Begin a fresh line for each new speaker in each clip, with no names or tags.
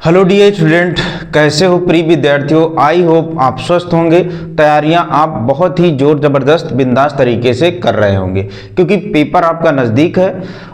Hello dear student, कैसे हो प्रिय विद्यार्थियों। आई होप आप स्वस्थ होंगे। तैयारियां आप बहुत ही जोर जबरदस्त बिंदास तरीके से कर रहे होंगे क्योंकि पेपर आपका नज़दीक है।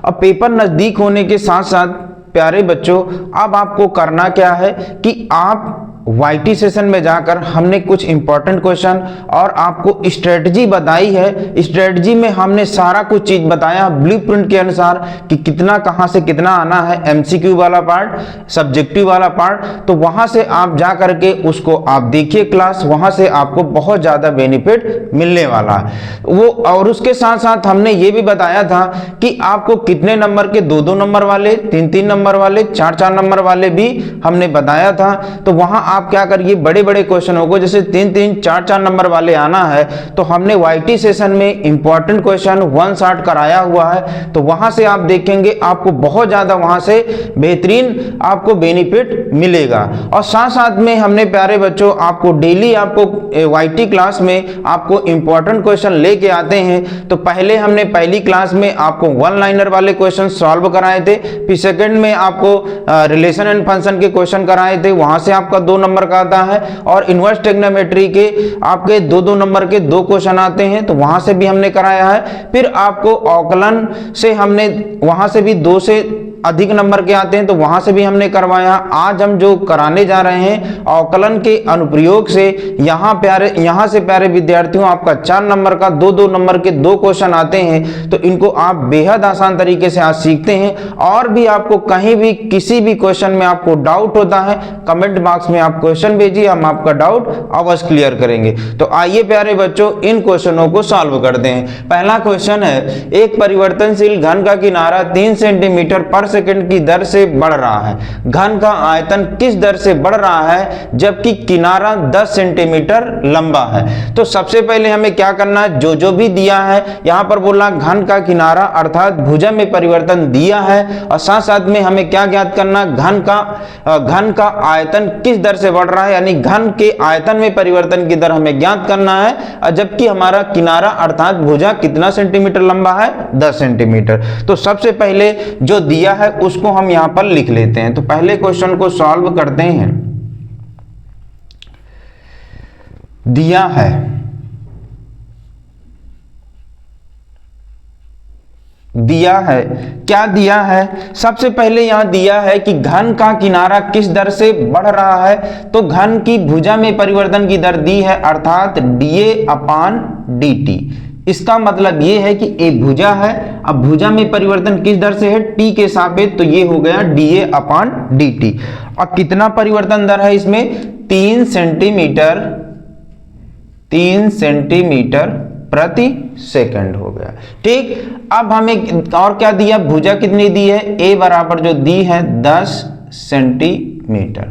अब पेपर नज़दीक होने के साथ साथ प्यारे बच्चों, अब आपको करना क्या है कि आप वाईटी सेशन में जाकर हमने कुछ इंपॉर्टेंट क्वेश्चन और आपको स्ट्रेटजी बताई है। स्ट्रेटजी में हमने सारा कुछ चीज बताया ब्लूप्रिंट के अनुसार कि कितना कहां से कितना आना है, एमसीक्यू वाला पार्ट, सब्जेक्टिव वाला पार्ट। तो वहां से आप जा करके उसको आप देखिए क्लास, वहां से आपको बहुत ज्यादा बेनिफिट मिलने वाला है वो। और उसके साथ साथ हमने ये भी बताया था कि आपको कितने नंबर के, 2-2 नंबर वाले, 3-3 नंबर वाले, 4-4 नंबर वाले भी हमने बताया था। तो वहां आप क्या करिए, बड़े बड़े क्वेश्चनों को जैसे 3-3, 4-4 नंबर वाले आना है तो हमने वाईटी सेशन में इंपॉर्टेंट क्वेश्चन 1 शॉट कराया हुआ है। तो वहां से आप देखेंगे आपको बहुत ज्यादा वहां से बेहतरीन आपको बेनिफिट मिलेगा। और साथ साथ में हमने प्यारे बच्चों आपको डेली आपको वाईटी क्लास में आपको इंपॉर्टेंट क्वेश्चन लेके आते हैं। तो पहले हमने पहली क्लास में आपको 1 लाइनर वाले क्वेश्चन सॉल्व कराए थे, फिर सेकंड में आपको रिलेशन एंड फंक्शन के क्वेश्चन कराए थे, वहां से आपका 2 नंबर का आता है। और इनवर्स ट्रिग्नोमेट्री के आपके 2-2 नंबर के 2 क्वेश्चन आते हैं, तो वहां से भी हमने कराया है। फिर आपको अवकलन से हमने वहां से भी 2 से अधिक नंबर के आते हैं, तो वहां से भी हमने करवाया। आज हम जो कराने जा रहे हैं अवकलन के अनुप्रयोग से, यहां से प्यारे विद्यार्थियों आपका 4 नंबर का 2-2 नंबर के 2 क्वेश्चन आते हैं। तो इनको आप बेहद आसान तरीके से आज सीखते हैं। और भी आपको कहीं भी किसी भी क्वेश्चन में आपको डाउट होता है, कमेंट बॉक्स में आप क्वेश्चन भेजिए, हम आपका डाउट अवश्य क्लियर करेंगे। तो आइए प्यारे बच्चों इन क्वेश्चनों को सॉल्व करते हैं। पहला क्वेश्चन है, एक परिवर्तनशील घन का किनारा 3 सेंटीमीटर पर सेकंड की दर से बढ़ रहा है। घन का आयतन किस दर से बढ़ रहा है जबकि किनारा 10 सेंटीमीटर लंबा है। तो सबसे पहले हमें क्या करना है, जो भी दिया है यहां पर बोलना घन का किनारा अर्थात भुजा में परिवर्तन दिया है। और साथ साथ में हमें क्या ज्ञात करना, घन का आयतन किस दर से बढ़ रहा है, यानी घन के आयतन में परिवर्तन की दर हमें ज्ञात करना है। जबकि हमारा किनारा अर्थात भुजा कितना सेंटीमीटर लंबा है, 10 सेंटीमीटर। तो सबसे पहले जो दिया है उसको हम यहां पर लिख लेते हैं। तो पहले क्वेश्चन को सॉल्व करते हैं। दिया है, क्या दिया है, सबसे पहले यहां दिया है कि घन का किनारा किस दर से बढ़ रहा है। तो घन की भुजा में परिवर्तन की दर दी है अर्थात dA/dt। इसका मतलब ये है कि एक भुजा है, अब भुजा में परिवर्तन किस दर से है, t के सापेक्ष, तो ये हो गया dA/dt। और कितना परिवर्तन दर है इसमें, 3 सेंटीमीटर प्रति सेकंड हो गया। ठीक, अब हमें और क्या दिया, भुजा कितनी दी है, a बराबर जो दी है 10 सेंटीमीटर।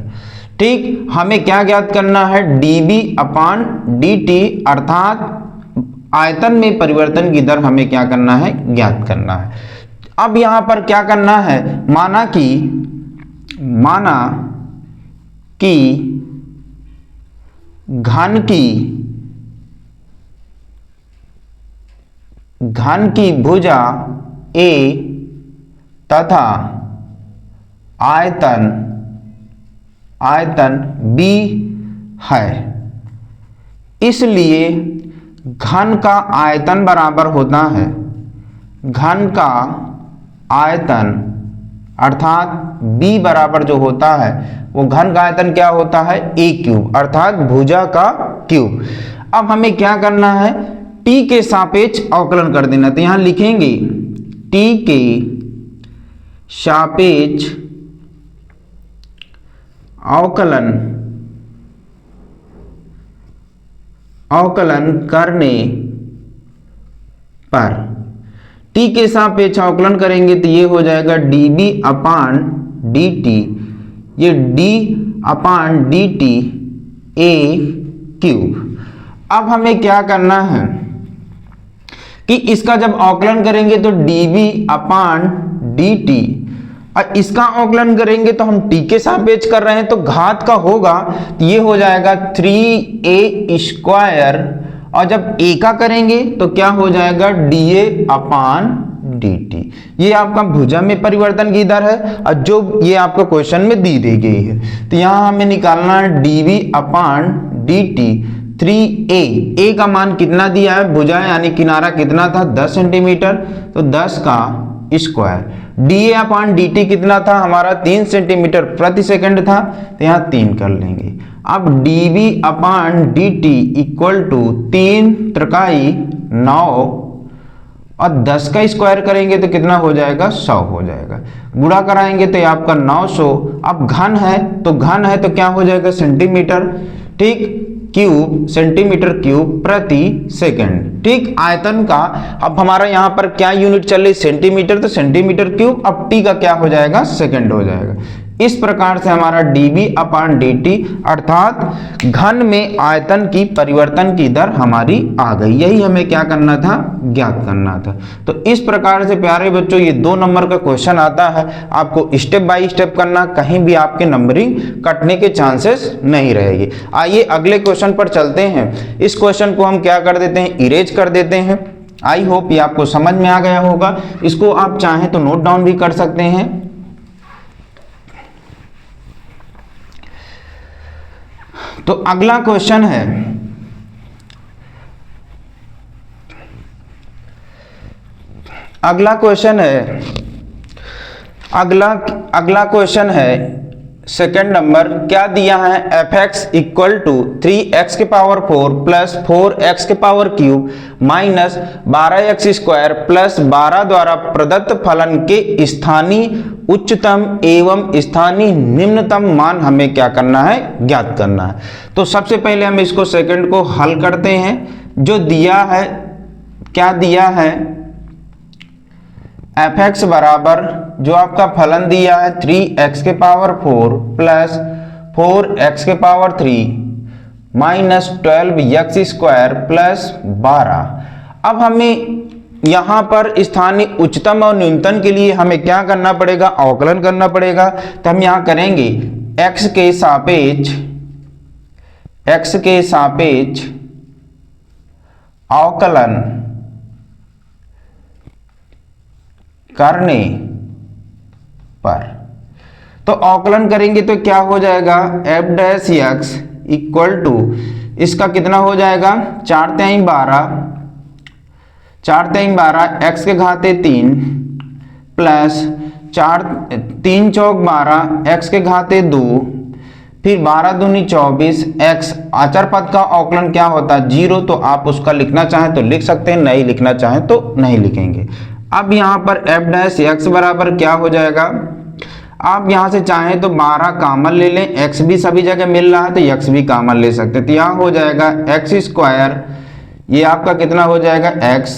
ठीक, हमें क्या ज्ञात करना है, dB/dt अर्थात आयतन में परिवर्तन की दर हमें क्या करना है, ज्ञात करना है। अब यहां पर क्या करना है, माना कि घन की भुजा A तथा आयतन B है, इसलिए घन का आयतन बराबर होता है, घन का आयतन अर्थात B बराबर जो होता है वो घन का आयतन क्या होता है, A³ अर्थात भुजा का क्यूब। अब हमें क्या करना है, t के सापेक्ष अवकलन कर देना। तो यहां लिखेंगे t के सापेक्ष अवकलन करने पर, t के सापेक्ष अवकलन करेंगे तो ये हो जाएगा dB/dt, ये d/dt A³। अब हमें क्या करना है कि इसका जब अवकलन करेंगे तो dB/dt, और इसका अवकलन करेंगे तो हम t के सापेक्ष कर रहे हैं तो घात का होगा, तो ये हो जाएगा 3a²। और जब a का करेंगे तो क्या हो जाएगा dA/dt। dt। ये आपका भुजा में परिवर्तन की दर है और जो ये आपका क्वेश्चन में दी गई है। तो यहाँ हमें निकालना है dv upon dt 3a। a का मान कितना दिया है, भुजा यानी किनारा कितना था 10 सेंटीमीटर, तो 10 का स्क्वायर। dA अपान dt कितना था हमारा 3 सेंटीमीटर प्रति सेकंड था, तो यहाँ 3 कर लेंगे। अब dv upon dt equal to 3 त्रिकाई 9 और 10 का स्क्वायर करेंगे तो कितना हो जाएगा 100 हो जाएगा। गुणा कराएंगे तो ये आपका 900। अब घन है तो क्या हो जाएगा सेंटीमीटर, ठीक, क्यूब, सेंटीमीटर क्यूब प्रति सेकंड, ठीक। आयतन का अब हमारा यहाँ पर क्या यूनिट चल रही सेंटीमीटर, तो सेंटीमीटर क्यूब, अब टी का क्या हो जाएगा सेकंड हो जाएगा। इस प्रकार से हमारा dv अपान dt अर्थात घन में आयतन की परिवर्तन की दर हमारी आ गई। यही हमें क्या करना था, ज्ञात करना था। तो इस प्रकार से प्यारे बच्चों ये 2 नंबर का क्वेश्चन आता है, आपको स्टेप बाय स्टेप करना, कहीं भी आपके नंबरिंग कटने के चांसेस नहीं रहेगी। आइए अगले क्वेश्चन पर चलते हैं। इस क्वेश्चन को हम क्या कर देते हैं, इरेज कर देते हैं। आई होप ये आपको समझ में आ गया होगा। इसको आप चाहें तो नोट डाउन भी कर सकते हैं। तो अगला क्वेश्चन है, अगला क्वेश्चन है सेकंड नंबर। क्या दिया है, fx इक्वल टू 3x के पावर 4 प्लस 4x के power cube minus 12x square plus 12 द्वारा प्रदत्त फलन के स्थानीय उच्चतम एवं स्थानीय निम्नतम मान हमें क्या करना है, ज्ञात करना है। तो सबसे पहले हम इसको सेकंड को हल करते हैं। जो दिया है, क्या दिया है, fx बराबर जो आपका फलन दिया है 3x के पावर 4 प्लस 4x के power 3 minus 12x square plus 12। अब हमें यहाँ पर स्थानीय उच्चतम और न्यूनतम के लिए हमें क्या करना पड़ेगा, अवकलन करना पड़ेगा। तो हम यहाँ करेंगे x के सापेक्ष अवकलन करने पर, तो अवकलन करेंगे तो क्या हो जाएगा, f dash x equal to इसका कितना हो जाएगा 4 तिहाई 12 x के घाते 3 प्लस 3 चौक 12 x के घाते 2 फिर 12 दूनी 24 x। अचर पद का अवकलन क्या होता है 0, तो आप उसका लिखना चाहें तो लिख सकते हैं, नहीं लिखना चाहें तो नहीं लिखेंगे। अब यहाँ पर f डैश x बराबर क्या हो जाएगा, आप यहाँ से चाहें तो 12 कामन ले लें, x भी सभी जगह मिल रहा है तो x भी कामन ले सकते हैं। तो यहाँ हो जाएगा x स्क्वायर, ये आपका कितना हो जाएगा x,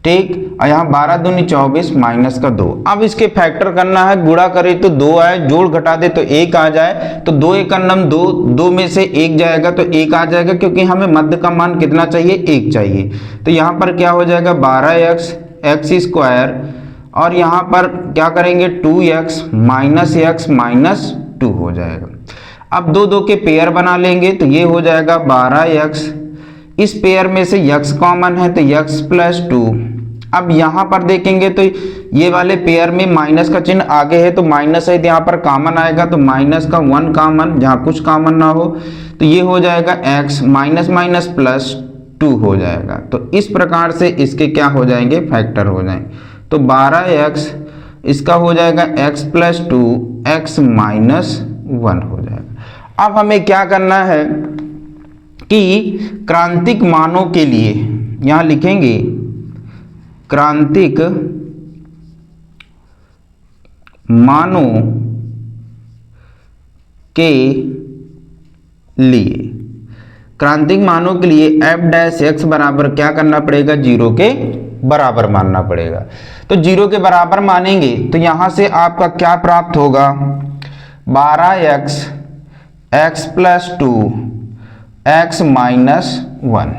ठीक। और यहाँ 12 दूनी 24 माइनस का 2। अब इसके फैक्टर करना है, गुणा करे तो 2 आए, जोड़ घटा दे तो 1 आ जाए, तो 2 1 नम 2, 2 में से 1 जाएगा तो 1 आ जाएगा, क्योंकि हमें मध्य का मान कितना चाहिए 1 चाहिए। तो यहाँ पर क्या हो जाएगा 12x x स्क्वायर और यहाँ पर क्या करेंगे 2x माइनस 2 हो जाएगा। अब 2 के पेयर बना लेंगे तो ये हो जाएगा 12x, इस पेयर में से x कॉमन है तो x प्लस 2। अब यहाँ पर देखेंगे तो ये वाले पेयर में माइनस का चिन्ह आगे है तो माइनस है, तो यहाँ पर कॉमन आएगा तो माइनस का 1 कॉमन, जहाँ कुछ कॉमन ना हो तो ये हो जाएगा x माइनस प्लस 2 हो जाएगा। तो इस प्रकार से इसके क्या हो जाएंगे, फैक्टर हो जाएंगे। तो 12x इसका हो जाएगा x प्लस 2 x माइनस 1 हो जाएगा। अब हमें क्या करना है कि क्रांतिक मानों के लिए यहाँ लिखेंगे क्रांतिक मानों के लिए, क्रांतिक मानों के लिए f डैश x बराबर क्या करना पड़ेगा 0 के बराबर मानना पड़ेगा। तो 0 के बराबर मानेंगे तो यहां से आपका क्या प्राप्त होगा 12x x plus 2 x minus 1,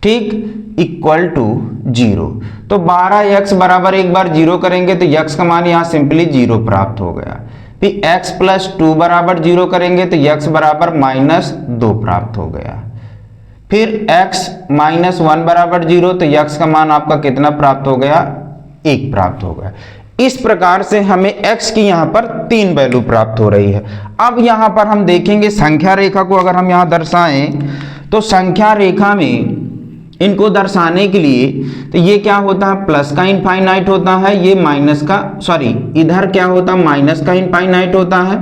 ठीक, इक्वल टू 0। तो 12x बराबर एक बार 0 करेंगे तो x का मान यहाँ सिंपली 0 प्राप्त हो गया। फिर x प्लस 2 बराबर 0 करेंगे तो x बराबर माइनस 2 प्राप्त हो गया। फिर x माइनस 1 बराबर 0 तो x का मान आपका कितना प्राप्त हो गया 1 प्राप्त होगा। इस प्रकार से हमें x की यहाँ पर 3 वैल्यू प्राप्त हो रही है। अब यहाँ पर हम देखेंगे संख्या रेखा को अगर हम यहाँ दर्शाएं तो संख्या रेखा में इनको दर्शाने के लिए तो ये क्या होता है, प्लस का इनफाइनाइट होता है, ये माइनस का, सॉरी इधर क्या होता है, माइनस का इनफाइनाइट होता है,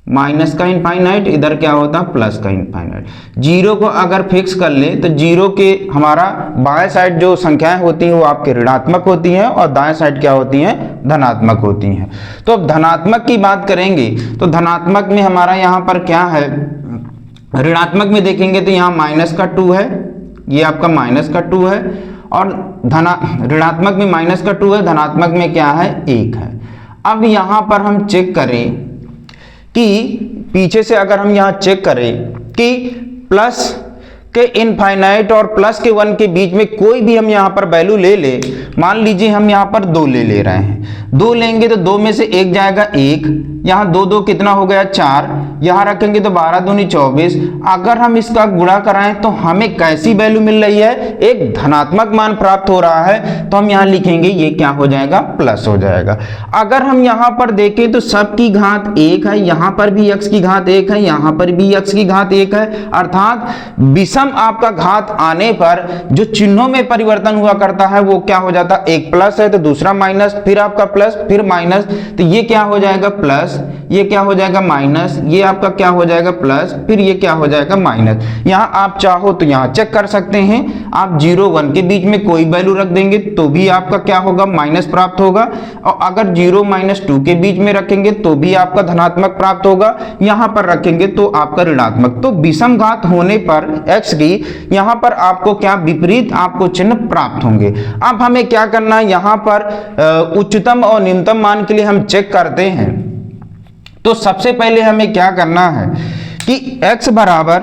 माइनस का इनफाइनाइट, इधर क्या होता है, प्लस का इनफाइनाइट। जीरो को अगर फिक्स कर ले तो जीरो के हमारा बाएं साइड जो संख्याएं होती हैं वो आपके ऋणात्मक होती हैं और दाएं साइड क्या होती हैं, धनात्मक होती हैं। तो अब धनात्मक की बात करेंगे तो धनात्मक में हमारा यहाँ पर क्या है, ऋणात्मक में देखेंगे तो यहाँ माइनस का 2 है, ये आपका माइनस का 2 है, और ऋणात्मक में माइनस का 2 है, धनात्मक में क्या है, 1 है। अब यहाँ पर हम चेक करें कि पीछे से अगर हम यहाँ चेक करें कि प्लस के इनफाइनाइट और प्लस के 1 के बीच में कोई भी हम यहाँ पर वैल्यू ले ले, मान लीजिए हम यहाँ पर 2 ले रहे हैं, 2 लेंगे तो 2 में से 1 जाएगा 1, यहाँ 2 2 कितना हो गया 4, यहाँ रखेंगे तो 12 दूनी 24। अगर हम इसका गुणा कराएं तो हमें कैसी वैल्यू मिल रही है, एक धनात्मक मान प्राप्त हो रहा है, तो हम यहाँ लिखेंगे ये क्या हो जाएगा, प्लस हो जाएगा। अगर हम यहाँ पर देखें तो सब की घात 1 है, यहाँ पर भी x की घात 1 है, यहाँ पर भी x की घात 1 है, अर्थात विषम आपका घात आने पर जो चिन्हों में परिवर्तन हुआ करता है वो क्या हो जाता है, एक प्लस है तो दूसरा माइनस, फिर आपका प्लस, फिर माइनस, तो ये क्या हो जाएगा प्लस, ये क्या हो जाएगा माइनस, ये आपका क्या हो जाएगा प्लस, फिर ये क्या हो जाएगा माइनस। यहाँ आप चाहो तो यहाँ चेक कर सकते हैं, आप 0 1 के बीच में कोई वैल्यू रख देंगे तो भी आपका क्या होगा, माइनस प्राप्त होगा, और अगर 0 -2 के बीच में रखेंगे तो भी आपका धनात्मक प्राप्त होगा, यहाँ पर रखेंगे तो आपका ऋणात्मक। तो विषम घात होने पर x की यहां पर आपको क्या, विपरीत आपको चिन्ह प्राप्त होंगे। अब हमें क्या करना है, यहां पर उच्चतम और निम्नतम मान के लिए हम चेक करते हैं। तो सबसे पहले हमें क्या करना है कि x बराबर,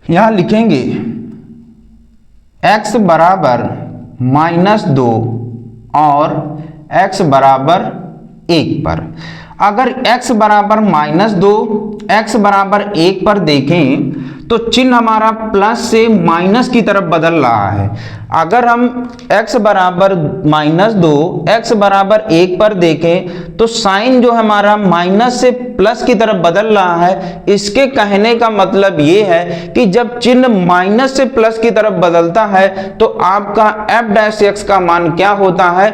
यहां लिखेंगे x बराबर -2 और x बराबर 1 पर। अगर x बराबर -2, x बराबर 1 पर देखें तो चिन्ह हमारा प्लस से माइनस की तरफ बदल रहा है। अगर हम x बराबर -2, x बराबर 1 पर देखें तो साइन जो हमारा माइनस से प्लस की तरफ बदल रहा है। इसके कहने का मतलब ये है कि जब चिन्ह माइनस से प्लस की तरफ बदलता है तो आपका f' का मान क्या होता है,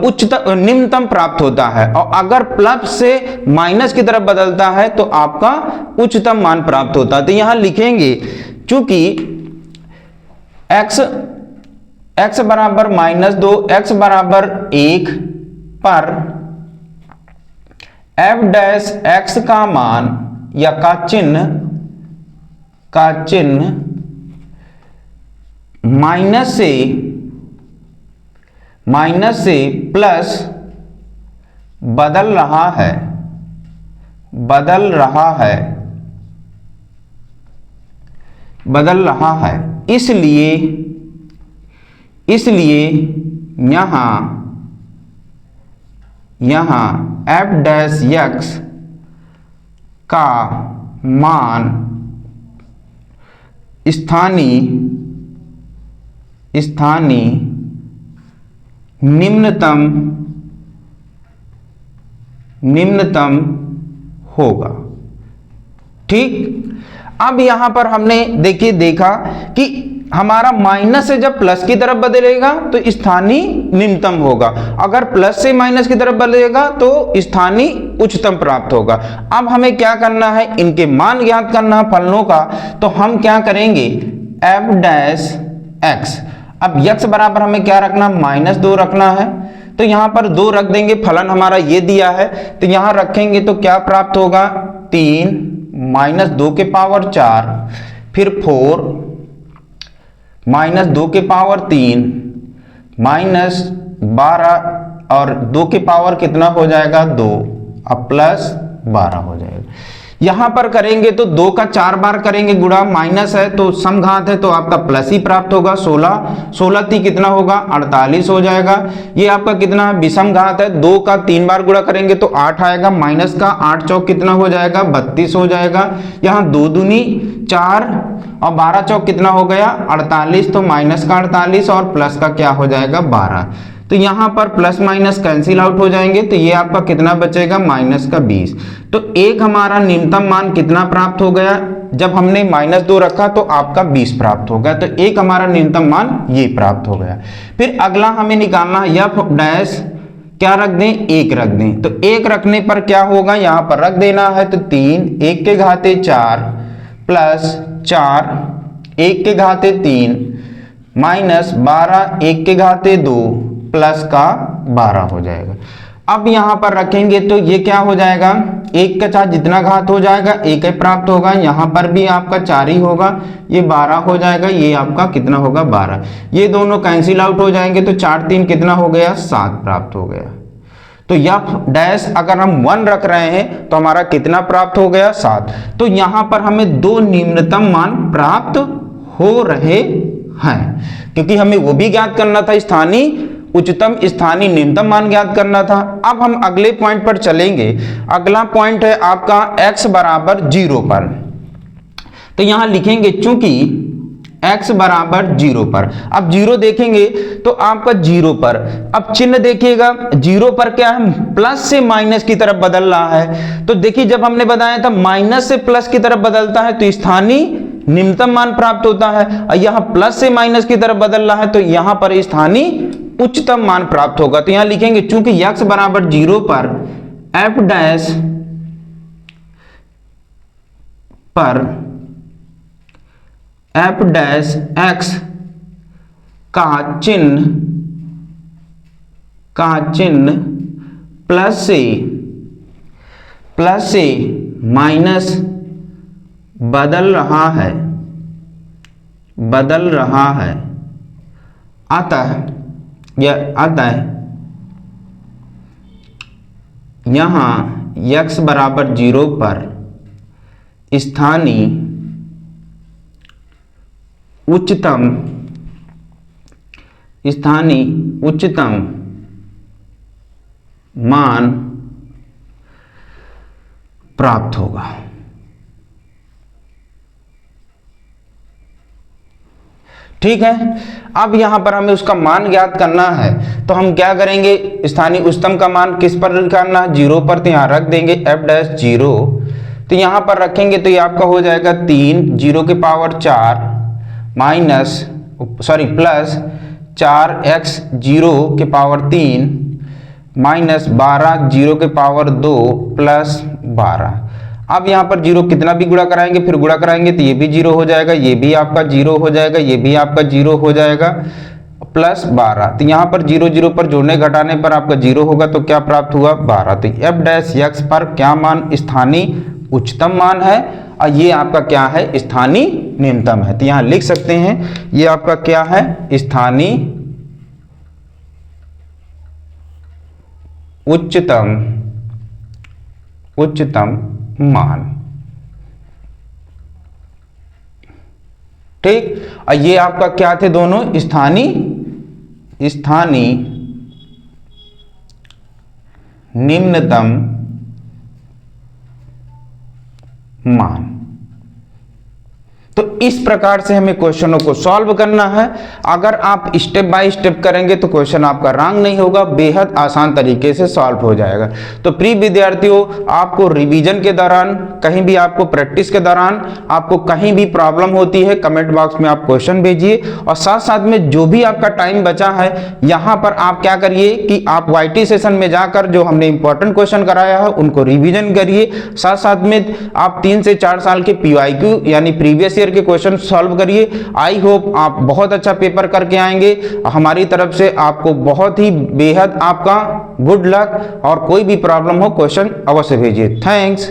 उच्चतम निम्नतम प्राप्त होता है, और अगर प्लस से माइनस की तरफ बदलता है तो आपका उच्चतम मान प्राप्त होता है। तो यहां लिखेंगे चूंकि x बराबर -2, x बराबर 1 पर f' का मान या का चिन्ह माइनस से प्लस बदल रहा है, इसलिए यहां f' का मान स्थानीय निम्नतम होगा। ठीक, अब यहां पर हमने देखा कि हमारा माइनस से जब प्लस की तरफ बदलेगा तो स्थानीय निम्नतम होगा, अगर प्लस से माइनस की तरफ बदलेगा तो स्थानीय उच्चतम प्राप्त होगा। अब हमें क्या करना है, इनके मान ज्ञात करना है फलनों का। तो हम क्या करेंगे, f'। अब x बराबर हमें क्या रखना, -2 रखना है, तो यहां पर 2 रख देंगे, फलन हमारा ये दिया है तो यहां रखेंगे तो क्या प्राप्त होगा, 3 -2 के पावर 4, फिर 4 -2 के पावर 3 -12 और 2 के पावर कितना हो जाएगा 2, अब प्लस 12 हो जाएगा। यहां पर करेंगे तो 2 का 4 बार करेंगे गुणा, माइनस है तो समघात है तो आपका प्लस ही प्राप्त होगा। 16 ती कितना होगा 48 हो जाएगा। ये आपका कितना है, विषम घात है, 2 का 3 बार गुणा करेंगे तो 8 आएगा, माइनस का 8 चौक कितना हो जाएगा 32 हो जाएगा। यहाँ 2 दूनी 4 और 12 चौक कितना हो गया 48, तो माइनस का 48 और प्लस का क्या हो जाएगा 12। तो यहाँ पर प्लस माइनस कैंसिल आउट हो जाएंगे, तो ये आपका कितना बचेगा माइनस का 20। तो एक हमारा न्यूनतम मान कितना प्राप्त हो गया, जब हमने -2 रखा तो आपका 20 प्राप्त हो गया। तो एक हमारा न्यूनतम मान ये प्राप्त हो गया। फिर अगला हमें निकालना है एफ डैश, क्या रख दें 1 रख दें। तो 1 रखने पर क्या होगा, यहाँ पर रख देना है, तो 3 1 के घाते 4 प्लस 4 1 के घाते 3 माइनस 12 1 के घाते 2 प्लस का 12 हो जाएगा। अब यहां पर रखेंगे तो ये क्या हो जाएगा, 1 का 4 जितना घात हो जाएगा 1 ही प्राप्त होगा। यहां पर भी आपका 4 ही होगा, ये 12 हो जाएगा, ये आपका कितना होगा 12। ये दोनों कैंसिल आउट हो जाएंगे, तो 4 3 कितना हो गया 7 प्राप्त हो गया। तो एफ डैश अगर हम 1 रख रहे हैं तो हमारा कितना प्राप्त हो गया 7। तो यहां पर हमें 2 न्यूनतम मान प्राप्त हो रहे हैं, क्योंकि हमें वो भी ज्ञात करना था, स्थानीय उच्चतम स्थानीय न्यूनतम मान ज्ञात करना था। अब हम अगले पॉइंट पर चलेंगे। अगला पॉइंट है आपका x बराबर 0 पर। तो यहां लिखेंगे चूंकि x बराबर 0 पर, अब 0 देखेंगे तो आपका 0 पर, अब चिन्ह देखिएगा 0 पर क्या है, प्लस से माइनस की तरफ बदल रहा है। तो देखिए जब हमने बताया था माइनस से प्लस की तरफ बदलता है तो स्थानीय न्यूनतम मान प्राप्त होता है, और यहां प्लस से माइनस की तरफ बदल रहा है तो यहां पर स्थानीय उच्चतम मान प्राप्त होगा। तो यहां लिखेंगे चूंकि x बराबर 0 पर f डैश पर f डैश x का चिन्ह प्लस से माइनस बदल रहा है अतः यहां x बराबर 0 पर स्थानीय उच्चतम मान प्राप्त होगा। ठीक है, अब यहां पर हमें उसका मान ज्ञात करना है, तो हम क्या करेंगे, स्थानीय उच्चतम का मान किस पर निकालना है 0 पर, तो यहां रख देंगे f डैश 0। तो यहां पर रखेंगे तो ये आपका हो जाएगा 3 0 के पावर 4 प्लस 4x 0 के पावर 3 माइनस 12 0 के पावर 2 प्लस 12। अब यहाँ पर 0 कितना भी गुणा कराएंगे, फिर गुणा कराएंगे तो ये भी 0 हो जाएगा, ये भी आपका 0 हो जाएगा, ये भी आपका 0 हो जाएगा, प्लस 12। तो यहाँ पर 0 0 पर जोड़ने घटाने पर आपका 0 होगा, तो क्या प्राप्त हुआ 12। तो f डैश x पर क्या मान स्थानीय उच्चतम मान है, और ये आपका क्या है स्थानीय न्यूनतम है। तो यहाँ लिख सकते हैं ये आपका क्या है स्थानीय उच्चतम मान। ठीक, और ये आपका क्या थे दोनों स्थानीय निम्नतम मान। तो इस प्रकार से हमें क्वेश्चनों को सॉल्व करना है। अगर आप स्टेप बाय स्टेप करेंगे तो क्वेश्चन आपका रॉन्ग नहीं होगा, बेहद आसान तरीके से सॉल्व हो जाएगा। तो प्रिय विद्यार्थियों, आपको रिवीजन के दौरान, कहीं भी आपको प्रैक्टिस के दौरान आपको कहीं भी प्रॉब्लम होती है, कमेंट बॉक्स में आप क्वेश्चन भेजिए, और साथ साथ में जो भी आपका टाइम बचा है यहाँ पर आप क्या करिए कि आप YT सेशन में जाकर जो हमने इंपॉर्टेंट क्वेश्चन कराया है उनको रिविजन करिए। साथ साथ में आप 3 से 4 साल के PYQ यानी प्रीवियस ईयर के क्वेश्चन सॉल्व करिए। आई होप आप बहुत अच्छा पेपर करके आएंगे। हमारी तरफ से आपको बहुत ही बेहद आपका गुड लक, और कोई भी प्रॉब्लम हो क्वेश्चन अवश्य भेजिए। थैंक्स।